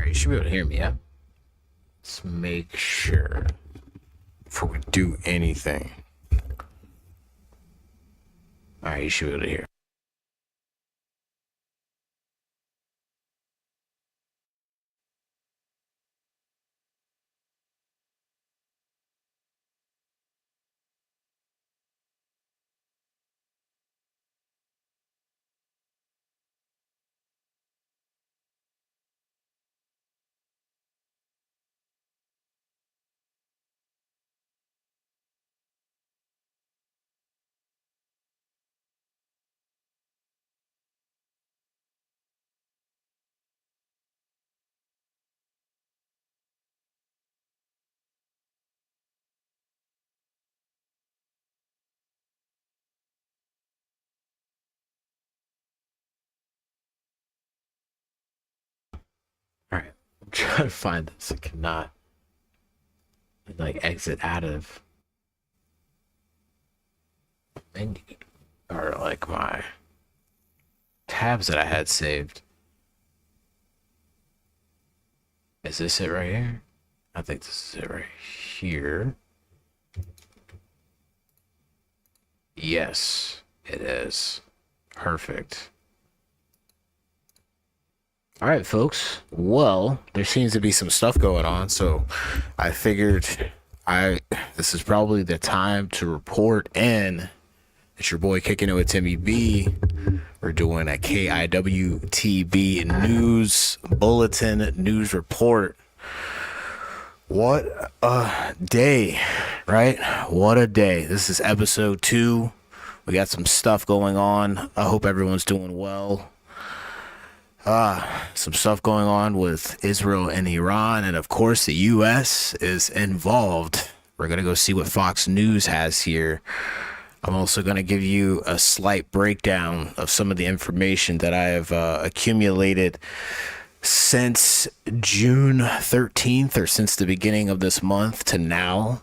Alright, you should be able to hear me, yeah? Let's make sure before we do anything. Alright, you should be able to hear. Alright, I'm trying to find this. I cannot like exit out of menu or like my tabs that I had saved. Is this it right here? I think this is it right here. Yes, it is. Perfect. All right, folks. Well, there seems to be some stuff going on, so I figured this is probably the time to report in. It's your boy Kicking It with Timmy B. We're doing a Kiwtb news bulletin news report. What a day, right? What a day. This is episode 2. We got some stuff going on. I hope everyone's doing well. Some stuff going on with Israel and Iran, and of course the U.S. is involved. We're going to go see what Fox News has here. I'm also going to give you a slight breakdown of some of the information that I have accumulated since June 13th, or since the beginning of this month to now.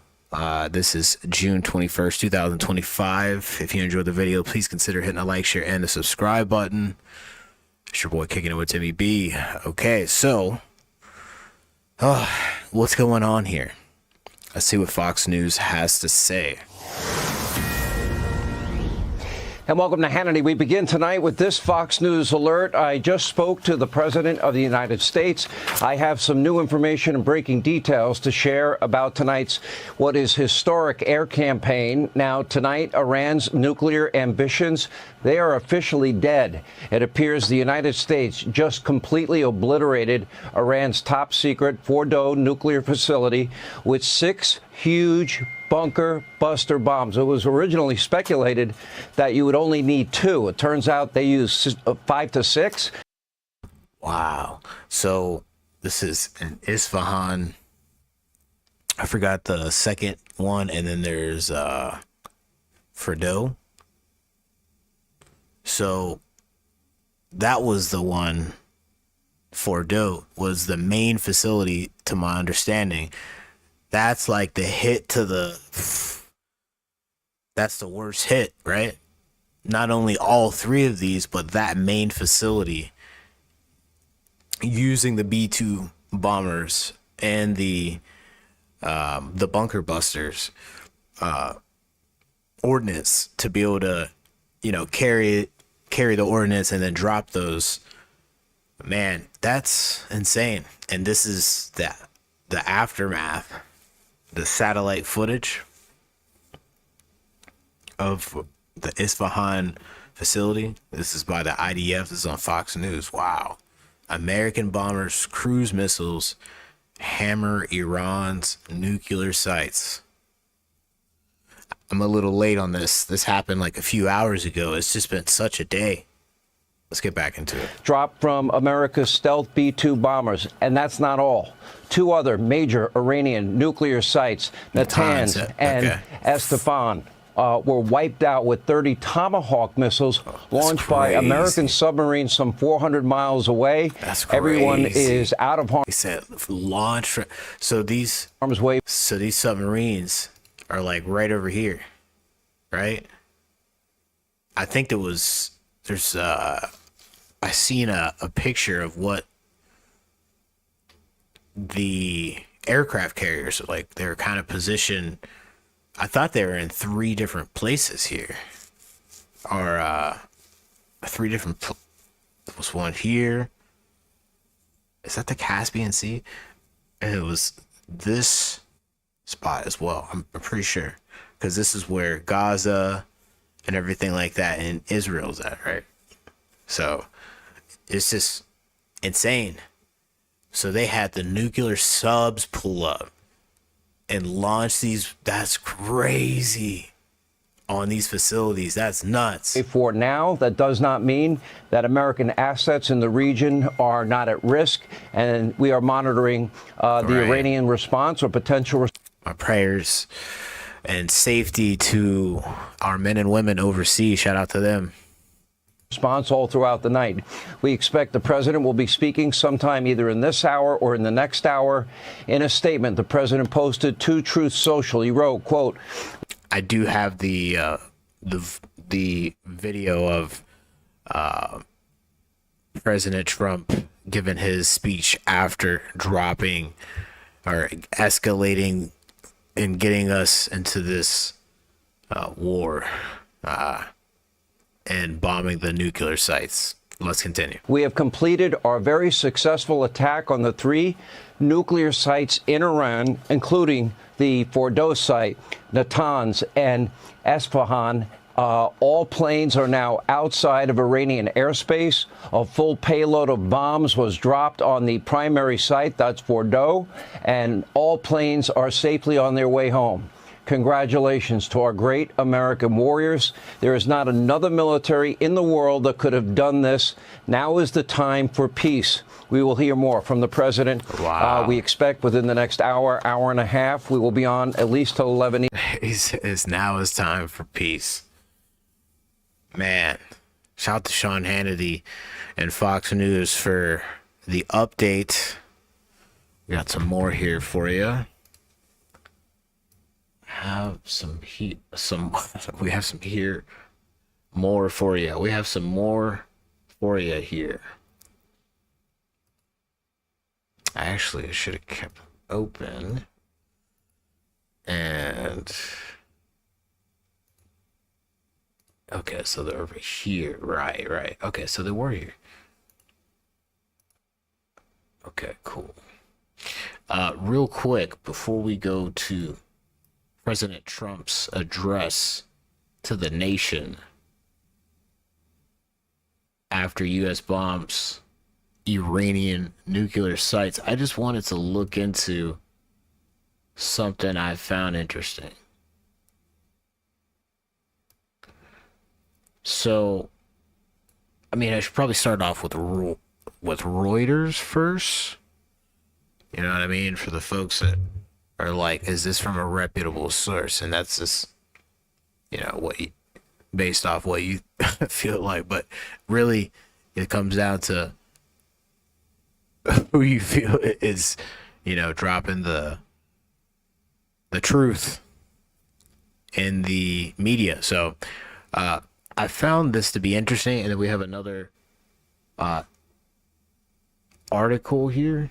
This is June 21st, 2025. If you enjoyed the video, please consider hitting a like, share, and the subscribe button. It's your boy Kicking It with Timmy B. Okay, so what's going on here? Let's see what Fox News has to say. And welcome to Hannity. We begin tonight with this Fox News alert. I just spoke to the President of the United States. I have some new information and breaking details to share about tonight's what is historic air campaign. Now, tonight, Iran's nuclear ambitions, they are officially dead. It appears the United States just completely obliterated Iran's top secret Fordow nuclear facility with 6 huge bunker buster bombs. It was originally speculated that you would only need 2. It turns out they used 5 to 6. Wow. So this is in Isfahan. I forgot the second one, and then there's Fordow. So that was the one. Fordow was the main facility, to my understanding. That's like the hit to that's the worst hit, right? Not only all 3 of these, but that main facility using the B-2 bombers and the bunker busters ordnance to be able to, carry the ordnance and then drop those. Man, that's insane. And this is the aftermath. The satellite footage of the Isfahan facility. This is by the IDF. This is on Fox News. Wow. American bombers, cruise missiles hammer Iran's nuclear sites. I'm a little late on this. This happened like a few hours ago. It's just been such a day. Let's get back into it. Dropped from America's stealth B-2 bombers. And that's not all. 2 other major Iranian nuclear sites, Natanz and Estefan, were wiped out with 30 Tomahawk missiles launched by American submarines some 400 miles away. That's crazy. Everyone is out of harm. They said launch. So these submarines are like right over here, right? I think there's I seen a picture of what the aircraft carriers, like they're kind of positioned. I thought they were in three different places here, or three different. There was one here. Is that the Caspian Sea? And it was this spot as well. I'm pretty sure, because this is where Gaza and everything like that in Israel's at, right? So it's just insane. So they had the nuclear subs pull up and launch these. That's crazy. On these facilities. That's nuts. For now, that does not mean that American assets in the region are not at risk, and we are monitoring the Iranian response or potential. My prayers and safety to our men and women overseas. Shout out to them. Response all throughout the night. We expect the president will be speaking sometime either in this hour or in the next hour. In a statement the president posted to Truth Social, he wrote, quote, I do have the video of President Trump giving his speech after dropping or escalating and getting us into this war and bombing the nuclear sites. Let's continue. We have completed our very successful attack on the 3 nuclear sites in Iran, including the Fordow site, Natanz, and Esfahan. All planes are now outside of Iranian airspace. A full payload of bombs was dropped on the primary site, that's Fordow, and all planes are safely on their way home. Congratulations to our great American warriors. There is not another military in the world that could have done this. Now is the time for peace. We will hear more from the president. Wow. We expect within the next hour, hour and a half, we will be on at least till 11. It's now is time for peace. Man, shout out to Sean Hannity and Fox News for the update. We got some more here for you. Have some heat, we have some here more for you. We have some more for you here. I should have kept open. And okay, so they're over here. Right. Okay, so they were here. Okay, cool. Real quick, before we go to President Trump's address to the nation after U.S. bombs Iranian nuclear sites, I just wanted to look into something I found interesting. So, I mean, I should probably start off with Reuters first. You know what I mean? For the folks that are like, is this from a reputable source? And that's just, based off what you feel like. But really, it comes down to who you feel is, dropping the truth in the media. So, I found this to be interesting, and then we have another article here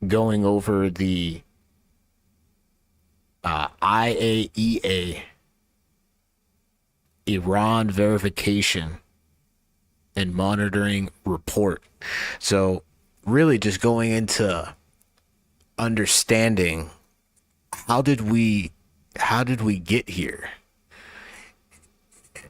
going over the IAEA Iran verification and monitoring report. So really just going into understanding how did we get here?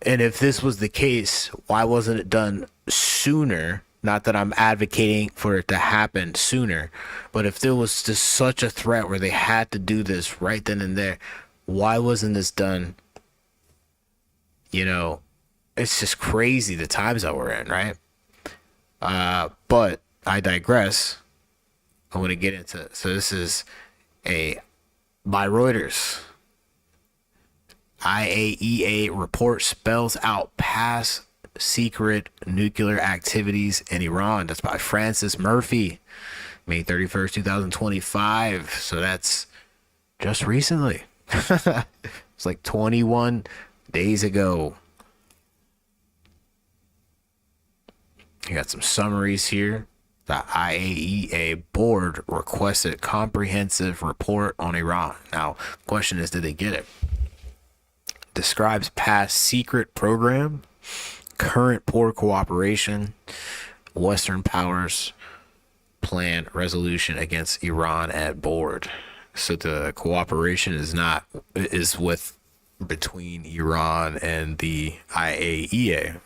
And if this was the case, why wasn't it done sooner? Not that I'm advocating for it to happen sooner, but if there was just such a threat where they had to do this right then and there, why wasn't this done? It's just crazy the times that we're in, right? But I digress. I want to get into, so this is by Reuters. IAEA report spells out past secret nuclear activities in Iran. That's by Francis Murphy, May 31st, 2025. So that's just recently. It's like 21 days ago. You got some summaries here. The IAEA board requested comprehensive report on Iran. Now, the question is, did they get it? Describes past secret program, current poor cooperation, Western powers plan resolution against Iran at board. So the cooperation is with between Iran and the IAEA.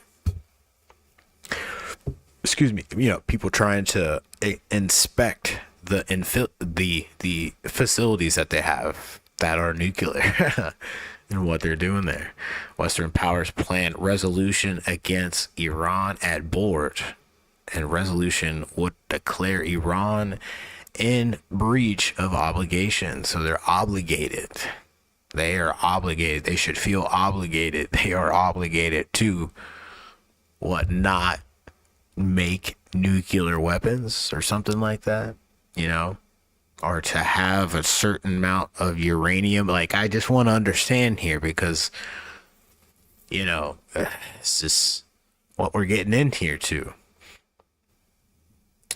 Excuse me. People trying to inspect the facilities that they have that are nuclear and what they're doing there. Western powers plan resolution against Iran at board, and resolution would declare Iran in breach of obligation. So they're obligated. They are obligated. They should feel obligated. They are obligated to not make nuclear weapons or something like that, or to have a certain amount of uranium. Like, I just want to understand here, because, it's just what we're getting in here to.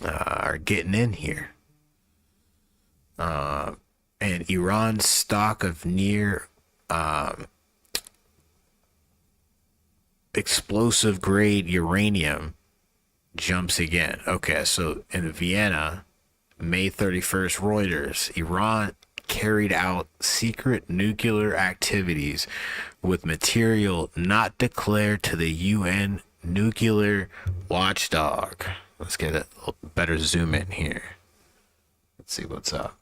Are getting in here. And Iran's stock of near explosive grade uranium jumps again. Okay, so in Vienna, May 31st, Reuters, Iran carried out secret nuclear activities with material not declared to the UN nuclear watchdog. Let's get a better zoom in here. Let's see what's up.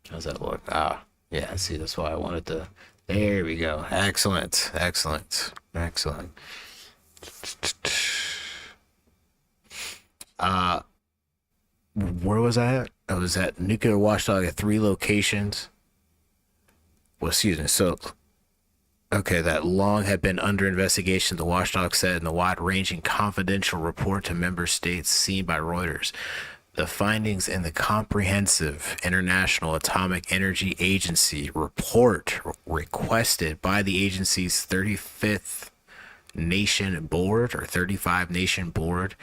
How's that look? Yeah, see, that's why I wanted to. There we go. Excellent. Where was I at? I was at nuclear watchdog at 3 locations. Well, excuse me. So, okay, that long had been under investigation, the watchdog said in the wide-ranging confidential report to member states seen by Reuters. The findings in the Comprehensive International Atomic Energy Agency report requested by the agency's 35th nation board, or 35 nation board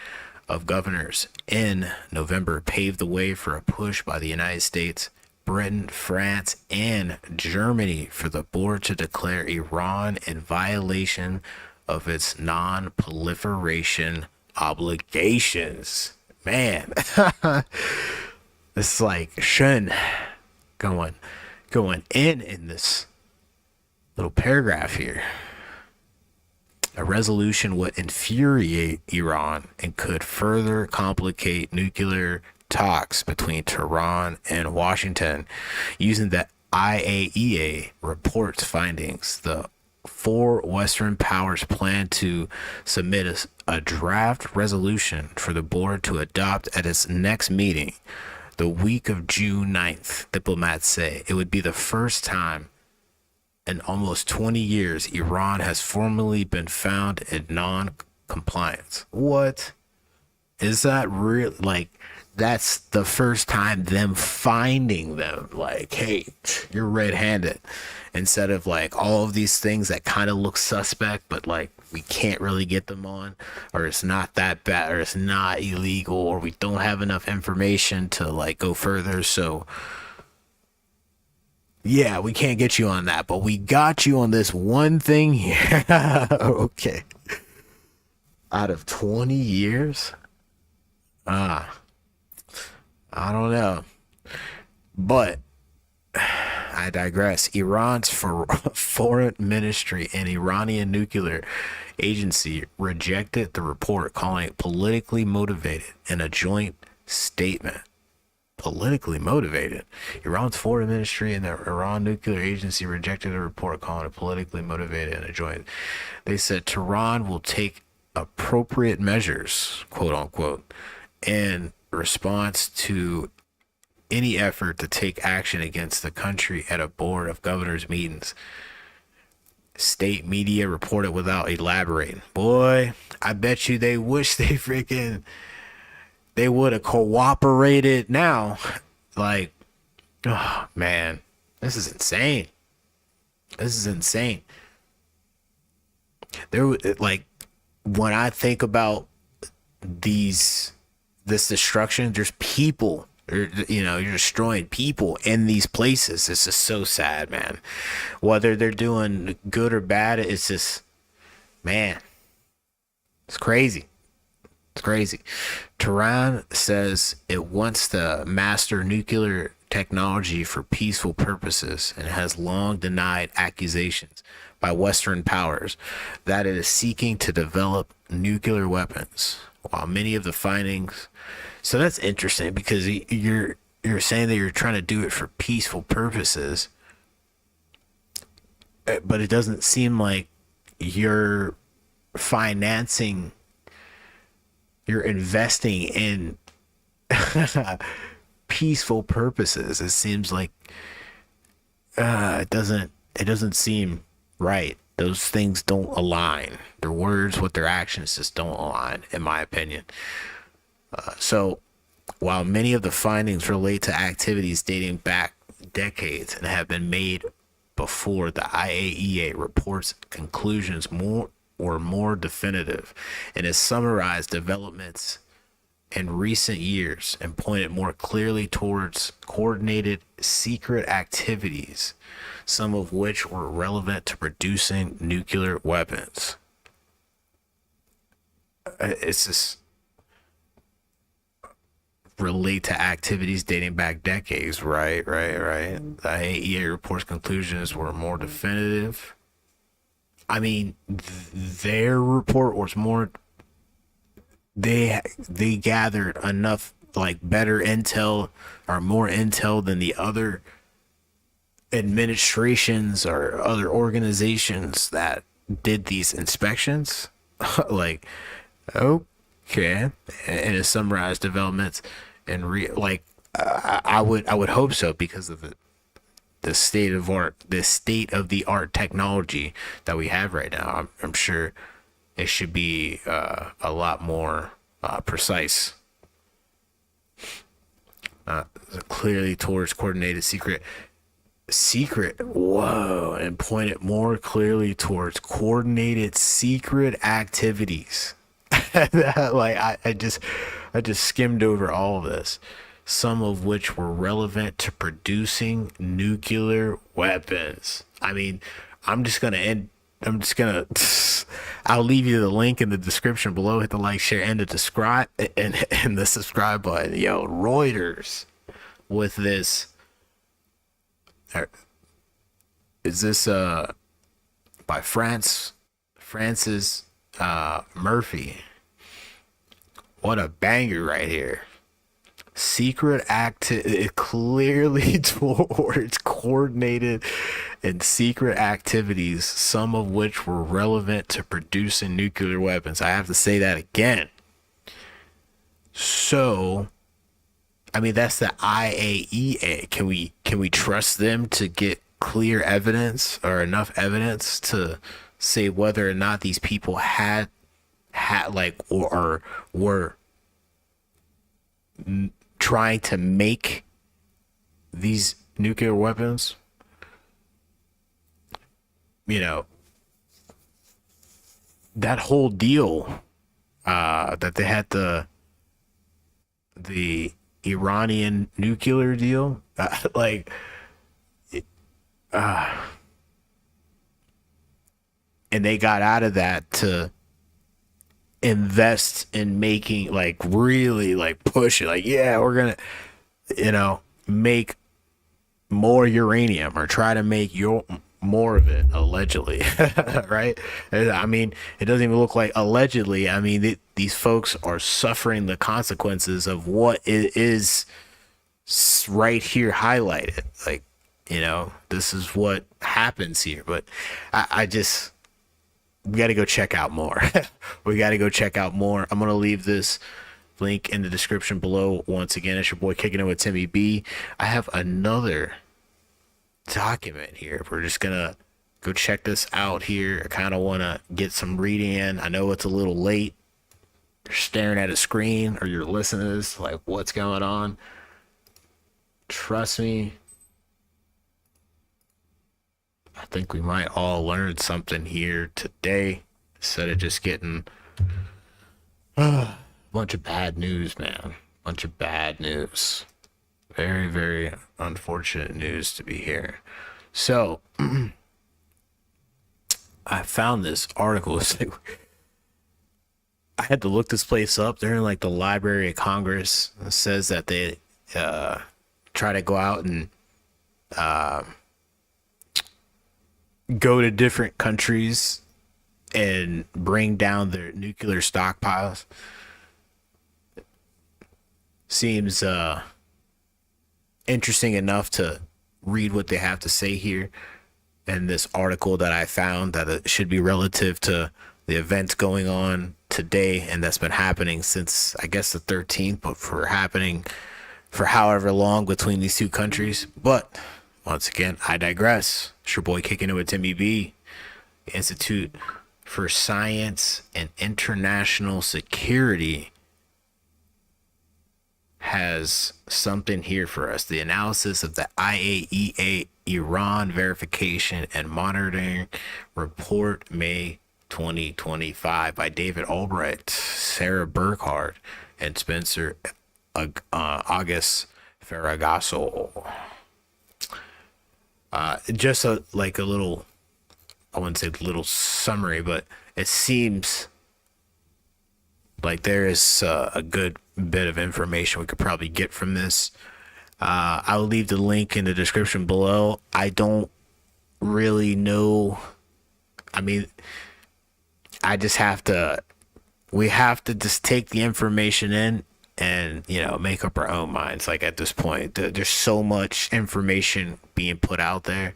of governors in November, paved the way for a push by the United States, Britain, France, and Germany for the board to declare Iran in violation of its non-proliferation obligations. Man, it's like Shen going in this little paragraph here. A resolution would infuriate Iran and could further complicate nuclear talks between Tehran and Washington. Using the IAEA report's findings, the 4 Western powers plan to submit a draft resolution for the board to adopt at its next meeting the week of June 9th. Diplomats say it would be the first time in almost 20 years Iran has formally been found in non-compliance. What? Is that real? Like, that's the first time them finding them, like, hey, you're red-handed, instead of like all of these things that kind of look suspect, but like we can't really get them on, or it's not that bad, or it's not illegal, or we don't have enough information to like go further. So yeah, we can't get you on that, but we got you on this one thing here. Okay. Out of 20 years? I don't know. But I digress. Iran's foreign ministry and Iranian nuclear agency rejected the report, calling it politically motivated in a joint statement. Politically motivated. Iran's foreign ministry and the Iran nuclear agency rejected the report, calling it politically motivated in a joint. They said Tehran will take appropriate measures, quote unquote, in response to any effort to take action against the country at a board of governors meetings. State media reported without elaborating. Boy, I bet you they wish they would have cooperated now. Like, oh man, this is insane. This is insane. There, like, when I think about this destruction, there's people, you're destroying people in these places. It's just so sad, man. Whether they're doing good or bad, it's just, man, it's crazy. It's crazy. Tehran says it wants to master nuclear technology for peaceful purposes and has long denied accusations by Western powers that it is seeking to develop nuclear weapons. While many of the findings, so that's interesting because you're saying that you're trying to do it for peaceful purposes, but it doesn't seem like you're financing, you're investing in peaceful purposes. It seems like it doesn't seem right. Those things don't align. Their words with their actions just don't align, in my opinion. So while many of the findings relate to activities dating back decades and have been made before the IAEA reports conclusions more definitive, and has summarized developments in recent years and pointed more clearly towards coordinated secret activities, some of which were relevant to producing nuclear weapons. It's just relate to activities dating back decades, right? The IAEA report's conclusions were more definitive. I mean, their report was more. They gathered enough, like, better intel or more intel than the other administrations or other organizations that did these inspections. Like, okay, and it summarized developments and I would hope so because of the state of the art technology that we have right now. I'm sure it should be a lot more precise. Clearly towards coordinated secret. Whoa, and pointed more clearly towards coordinated secret activities. Like I just skimmed over all of this, some of which were relevant to producing nuclear weapons. I mean, I'm just gonna I'll leave you the link in the description below. Hit the like, share, and the subscribe button. Yo, Reuters with this. Is this by Francis Murphy? What a banger right here. Secret act, it clearly towards coordinated and secret activities, some of which were relevant to producing nuclear weapons. I have to say that again. So, I mean, that's the IAEA. Can we trust them to get clear evidence or enough evidence to say whether or not these people had like or were trying to make these nuclear weapons? You know, that whole deal that they had the Iranian nuclear deal, and they got out of that to invest in making, like, really, like, push it, like, yeah, we're gonna, make more uranium or try to make more of it, allegedly. Right? I mean, it doesn't even look like allegedly. I mean, these folks are suffering the consequences of what it is right here highlighted. Like, this is what happens here. But I just, we got to go check out more. We got to go check out more. I'm going to leave this link in the description below. Once again, it's your boy Kicking It with Timmy B. I have another document here. We're just going to go check this out here. I kind of want to get some reading in. I know it's a little late. You're staring at a screen or you're listening to this, like, what's going on? Trust me, I think we might all learn something here today instead of just getting Bunch of bad news, man. Bunch of bad news. Very, very unfortunate news to be here. So, I found this article. I had to look this place up. They're in like the Library of Congress. It says that they try to go out and go to different countries and bring down their nuclear stockpiles. Seems interesting enough to read what they have to say here in this article that I found, that it should be relative to the events going on today and that's been happening since, I guess, the 13th, but for happening for however long between these two countries. But once again, I digress. It's your boy kicking it with Timmy B. The Institute for Science and International Security has something here for us. The analysis of the IAEA Iran Verification and Monitoring Report, May 2025, by David Albright, Sarah Burkhardt, and Spencer August Ferragasso. Just a little, I wouldn't say little summary, but it seems like there is a good bit of information we could probably get from this. I'll leave the link in the description below. I don't really know. I mean, we have to just take the information in and, make up our own minds. Like, at this point, there's so much information being put out there.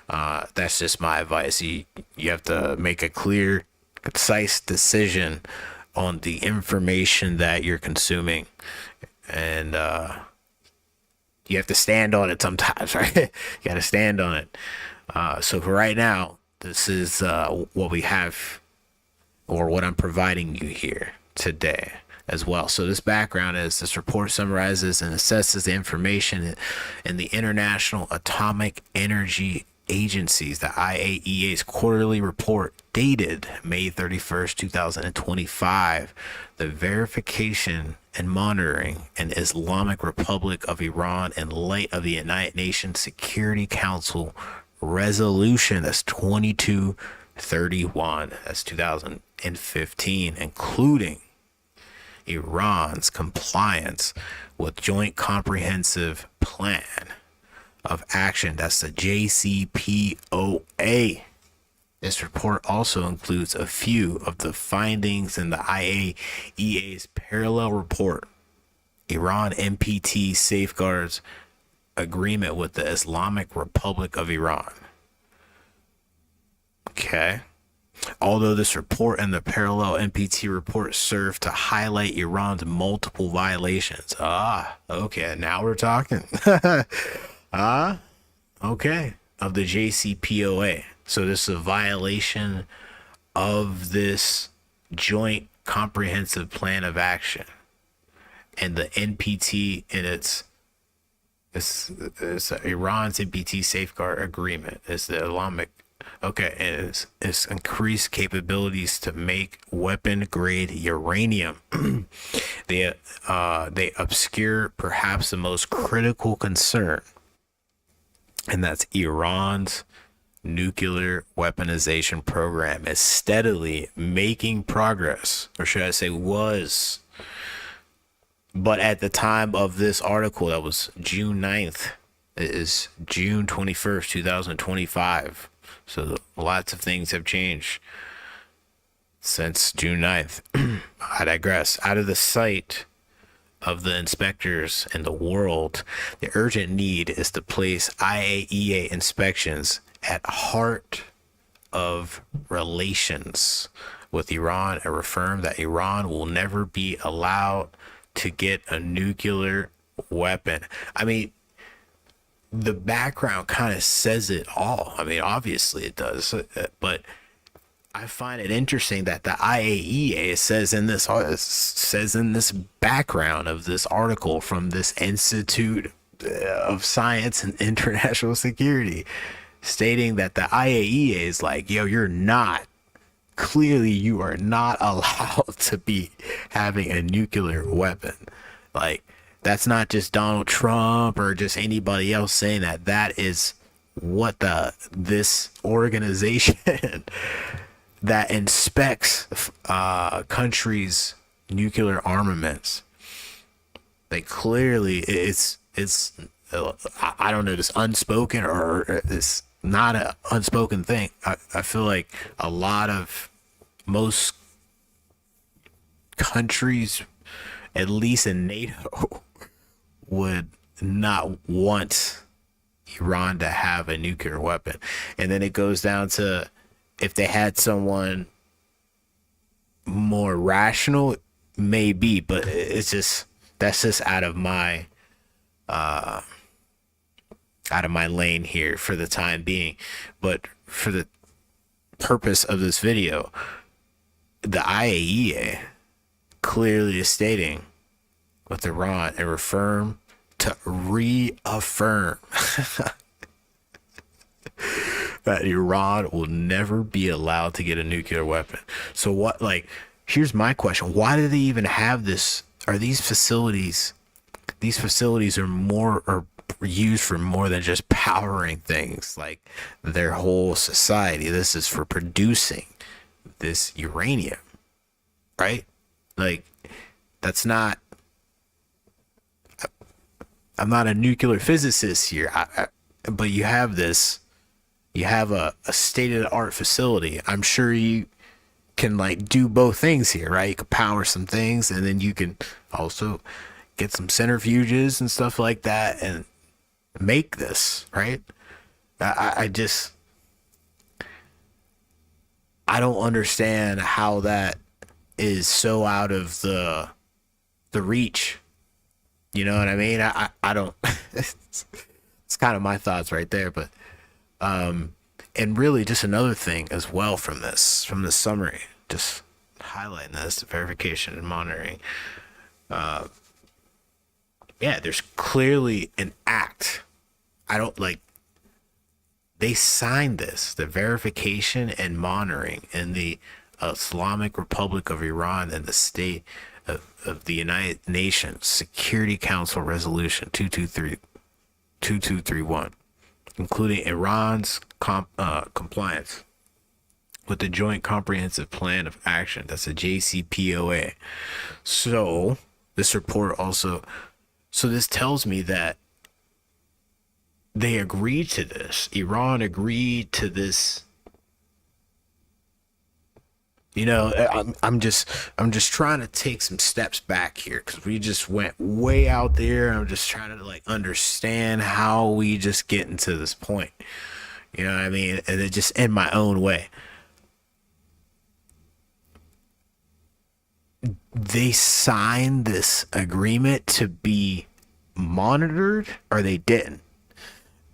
That's just my advice. You have to make a clear, concise decision on the information that you're consuming, and you have to stand on it sometimes, right? You got to stand on it. So for right now, this is what we have, or what I'm providing you here today as well. So this background is, this report summarizes and assesses the information in the International Atomic Energy Agency's, the IAEA's quarterly report dated May 31st, 2025, the verification and monitoring in Islamic Republic of Iran in light of the United Nations Security Council resolution, that's 2231, that's 2015, including Iran's compliance with Joint Comprehensive Plan of Action, that's the JCPOA. This report also includes a few of the findings in the IAEA's parallel report, Iran NPT Safeguards Agreement with the Islamic Republic of Iran. Okay. Although this report and the parallel NPT report serve to highlight Iran's multiple violations. Okay, now we're talking. Okay, of the JCPOA. So this is a violation of this Joint Comprehensive Plan of Action, and the NPT in it's Iran's NPT Safeguard Agreement is the Islamic. Okay, and it's increased capabilities to make weapon grade uranium. They obscure perhaps the most critical concern, and that's Iran's nuclear weaponization program is steadily making progress, or should I say was. But at the time of this article, that was June 9th, it is June 21st, 2025. So lots of things have changed since June 9th. I digress. Out of the sight of the inspectors in the world, the urgent need is to place IAEA inspections at heart of relations with Iran and affirm that Iran will never be allowed to get a nuclear weapon. I mean, the background kind of says it all. I mean, obviously it does, but I find it interesting that the IAEA says in this background of this article from this Institute of Science and International Security, stating that the IAEA is like, yo, you're not clearly you are not allowed to be having a nuclear weapon. Like, that's not just Donald Trump or just anybody else saying that. That is what this organization that inspects countries' nuclear armaments. They clearly, it's I don't know, this unspoken, or it's not an unspoken thing. I feel like most countries, at least in NATO, would not want Iran to have a nuclear weapon. And then it goes down to, if they had someone more rational, maybe, but that's just out of my lane here for the time being. But for the purpose of this video, the IAEA clearly is stating with Iran and reaffirm that Iran will never be allowed to get a nuclear weapon. So what, like, here's my question. Why do they even have this? Are these facilities are used for more than just powering things, like their whole society? This is for producing this uranium, right? Like, that's not, I'm not a nuclear physicist here, but you have a state-of-the-art facility. I'm sure you can, like, do both things here, right? You can power some things, and then you can also get some centrifuges and stuff like that and make this, right? I don't understand how that is so out of the reach. You know what I mean? I don't. It's kind of my thoughts right there, but and really just another thing as well from this summary, just highlighting this: verification and monitoring. Yeah, there's clearly an act. They signed this, the verification and monitoring in the Islamic Republic of Iran and the state of the United Nations Security Council Resolution 2231, including Iran's compliance with the Joint Comprehensive Plan of Action. That's a JCPOA. So this report also, this tells me that they agreed to this. Iran agreed to this. You know, I'm just trying to take some steps back here, because we just went way out there. I'm just trying to, like, understand how we just get into this point. You know what I mean? And it just in my own way. They signed this agreement to be monitored, or they didn't?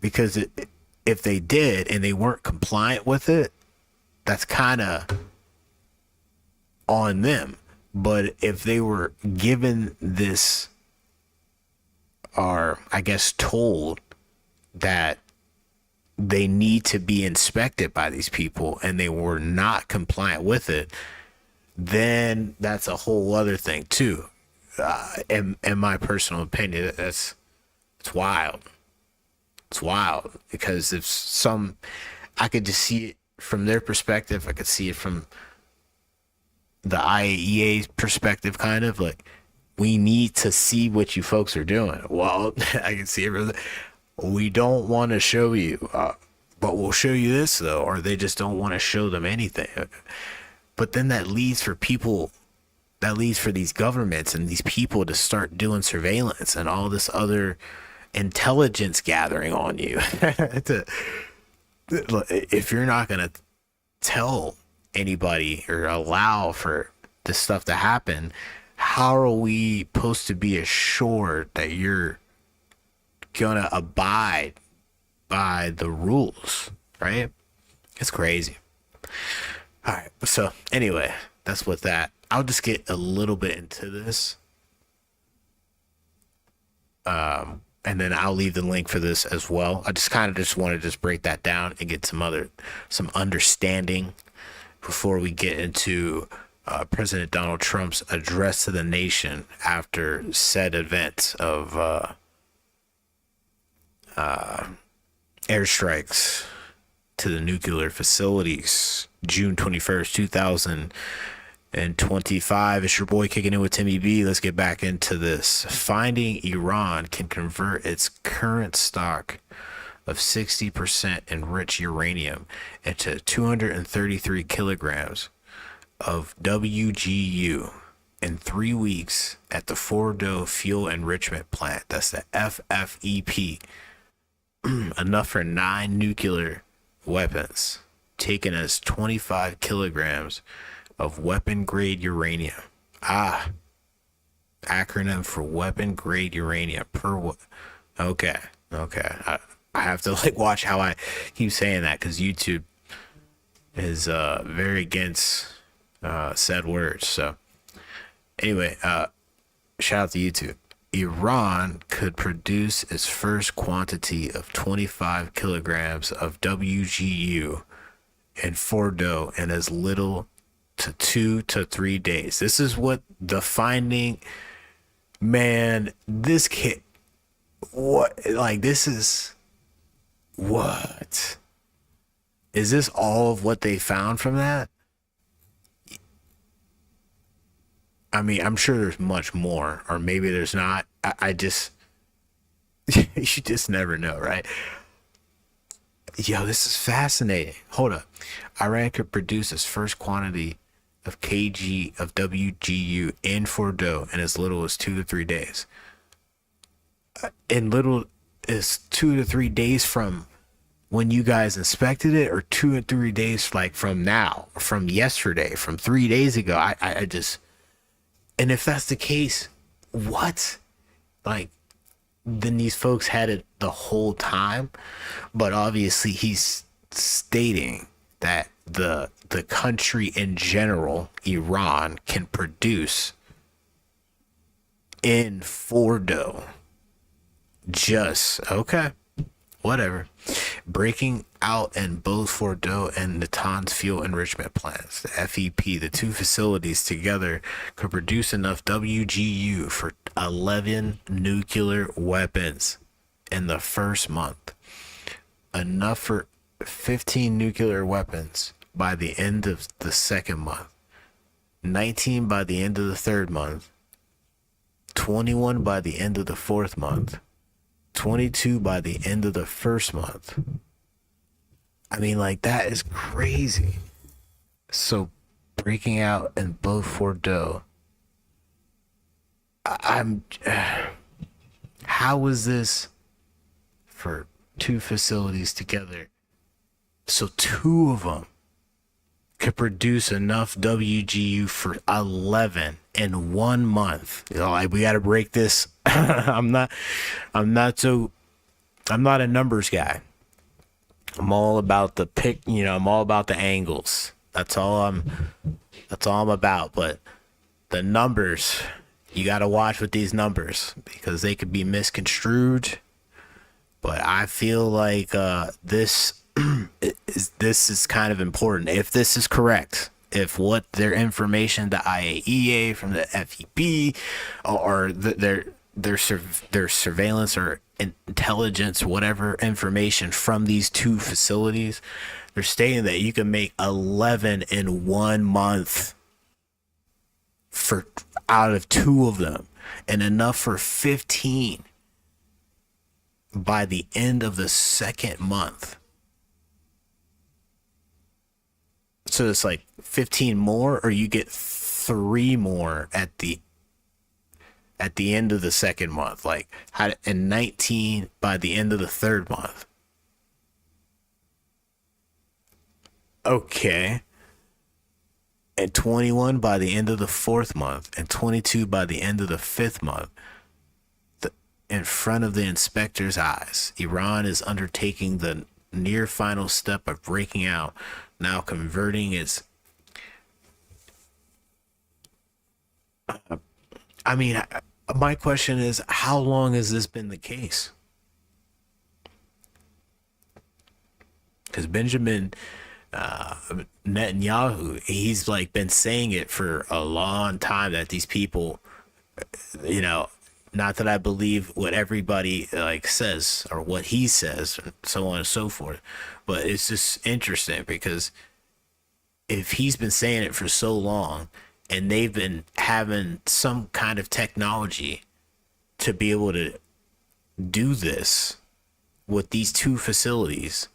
Because if they did and they weren't compliant with it, that's kind of on them. But if they were given this, or I guess told that they need to be inspected by these people, and they were not compliant with it, then that's a whole other thing too. In my personal opinion, it's wild. It's wild, because I could just see it from their perspective. I could see it from the IAEA's perspective, kind of like, we need to see what you folks are doing. Well, I can see it. We don't want to show you, but we'll show you this though, or they just don't want to show them anything. But then that leads for these governments and these people to start doing surveillance and all this other intelligence gathering on you. If you're not going to tell anybody or allow for this stuff to happen, how are we supposed to be assured that you're going to abide by the rules, right? It's crazy. All right. So anyway, that's what that. I'll just get a little bit into this. And then I'll leave the link for this as well. I just kind of want to break that down and get some understanding before we get into President Donald Trump's address to the nation after said event of airstrikes to the nuclear facilities, June 21st, 2025. It's your boy kicking in with Timmy B. Let's get back into this. Finding Iran can convert its current stock of 60% enriched uranium into 233 kilograms of WGU in 3 weeks at the Fordo Fuel Enrichment Plant. That's the FFEP. Enough for 9 nuclear weapons, taken as 25 kilograms of weapon grade uranium. Acronym for weapon grade uranium okay. I have to watch how I keep saying that, because YouTube is very against said words. So anyway, shout out to YouTube. Iran could produce its first quantity of 25 kilograms of WGU in Fordo in as little to 2 to 3 days. This is what the finding, man, this kid, this is, what? Is this all of what they found from that? I mean, I'm sure there's much more, or maybe there's not. I just, you just never know, right? Yo, this is fascinating. Hold up. Iran could produce its first quantity of kg of WGU in Fordo in as little as 2 to 3 days. In little is 2 to 3 days from when you guys inspected it, or 2 or 3 days from now, from yesterday, from 3 days ago? I just, and if that's the case, what? Then these folks had it the whole time. But obviously he's stating that the country in general, Iran, can produce in Fordo. Just okay, whatever. Breaking out in both Fordo and Natanz fuel enrichment plants, the FEP, the two facilities together could produce enough WGU for 11 nuclear weapons in the first month. Enough for 15 nuclear weapons by the end of the second month, 19 by the end of the third month, 21 by the end of the fourth month, 22 by the end of the first month. I mean, that is crazy. So breaking out in both Fordo, how is this for two facilities together? So 2 of them could produce enough WGU for 11 in 1 month. We got to break this. I'm not a numbers guy. I'm all about the I'm all about the angles. That's all I'm about. But the numbers, you got to watch with these numbers, because they could be misconstrued. But I feel like this is kind of important. If this is correct, if what their information, the IAEA from the FEP, or their surveillance or intelligence, whatever information from these 2 facilities, they're stating that you can make 11 in 1 month for out of 2 of them, and enough for 15 by the end of the second month. So it's 15 more, or you get 3 more at the end of the second month, and 19 by the end of the third month. Okay. And 21 by the end of the fourth month, and 22 by the end of the fifth month. In front of the inspector's eyes, Iran is undertaking the near final step of breaking out, now converting its my question is, how long has this been the case? Because Benjamin Netanyahu, he's like been saying it for a long time that these people, you know, not that I believe what everybody like says or what he says and so on and so forth, but it's just interesting because if he's been saying it for so long and they've been having some kind of technology to be able to do this with these two facilities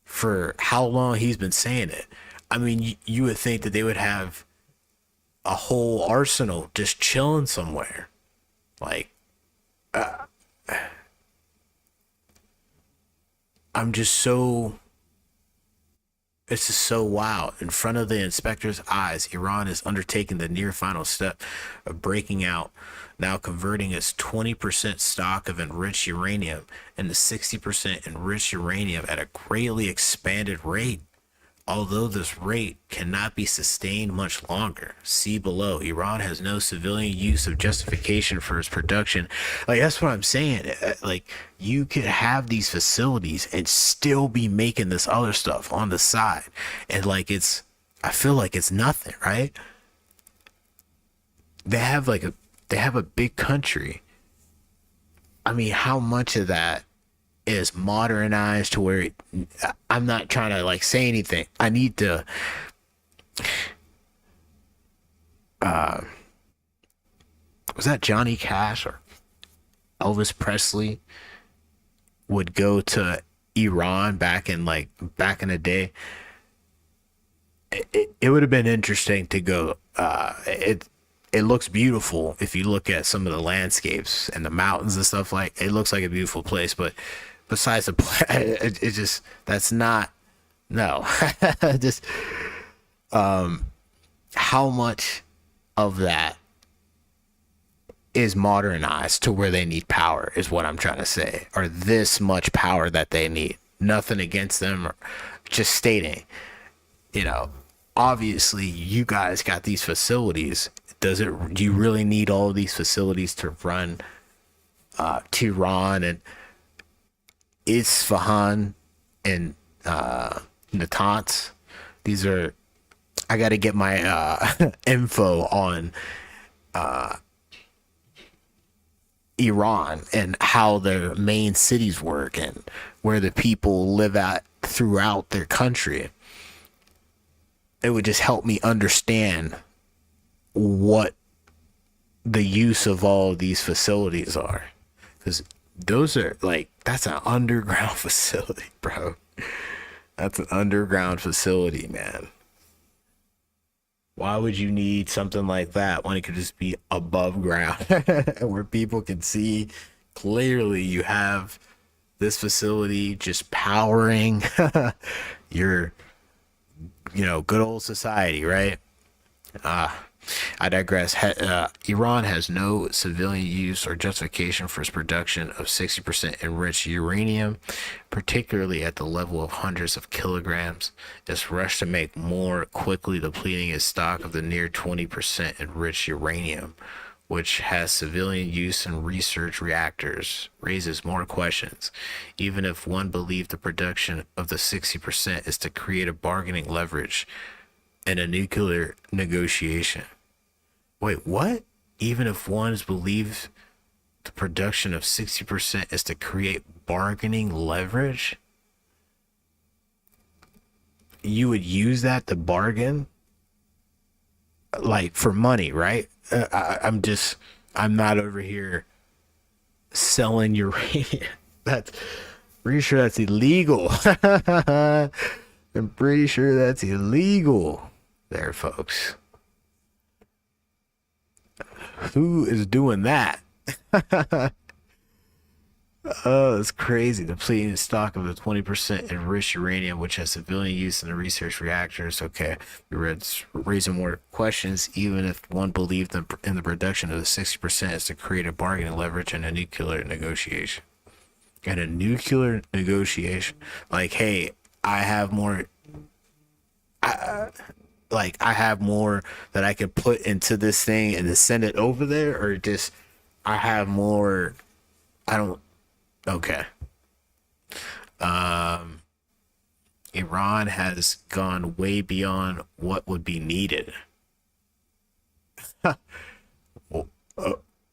for how long he's been saying it. I mean, you would think that they would have a whole arsenal just chilling somewhere. Like, I'm just so. It's just so wild. In front of the inspector's eyes, Iran is undertaking the near final step of breaking out, now converting its 20% stock of enriched uranium into 60% enriched uranium at a greatly expanded rate. Although this rate cannot be sustained much longer, see below. Iran has no civilian use of justification for its production. Like, that's what I'm saying. Like, you could have these facilities and still be making this other stuff on the side. And like, I feel like it's nothing, right? They have a big country. I mean, how much of that is modernized to where I'm not trying to like say anything. I need to was that Johnny Cash or Elvis Presley would go to Iran back in the day. It would have been interesting to go. It looks beautiful if you look at some of the landscapes and the mountains and stuff. Like, it looks like a beautiful place, but besides the it just, that's not, no. Just how much of that is modernized to where they need power is what I'm trying to say, or this much power that they need. Nothing against them, or just stating, obviously you guys got these facilities. Do you really need all of these facilities to run Tehran and Isfahan and Natanz? These are, I got to get my info on Iran and how their main cities work and where the people live at throughout their country. It would just help me understand what the use of all of these facilities are, because those are like, that's an underground facility, bro. That's an underground facility, man. Why would you need something like that when it could just be above ground where people can see clearly you have this facility just powering your, good old society, right? I digress. Iran has no civilian use or justification for its production of 60% enriched uranium, particularly at the level of hundreds of kilograms. It's rushed to make more, quickly depleting its stock of the near 20% enriched uranium, which has civilian use in research reactors, raises more questions. Even if one believed the production of the 60% is to create a bargaining leverage in a nuclear negotiation. Wait, what? Even if one believes the production of 60% is to create bargaining leverage, you would use that to bargain? Like, for money, right? I'm not over here selling uranium. That's pretty sure that's illegal. I'm pretty sure that's illegal there, folks. Who is doing that? Oh, it's crazy. Depleting the stock of the 20% enriched uranium, which has civilian use in the research reactors. Okay, we read raising more questions. Even if one believed in the production of the 60% is to create a bargaining leverage in a nuclear negotiation. And a nuclear negotiation, like, hey, I have more. I have more that I can put into this thing and then send it over there, or just I have more. I don't. Okay. Iran Iran has gone way beyond what would be needed.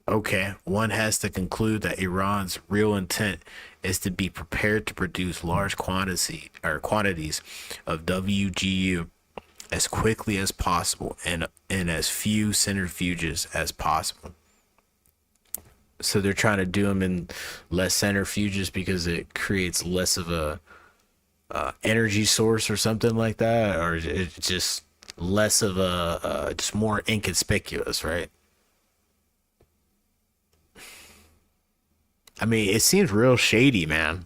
Okay, one has to conclude that Iran's real intent is to be prepared to produce large quantities of WGU as quickly as possible and in as few centrifuges as possible. So they're trying to do them in less centrifuges because it creates less of a energy source or something like that, or it's just less of a just more inconspicuous, right? I mean, it seems real shady, man.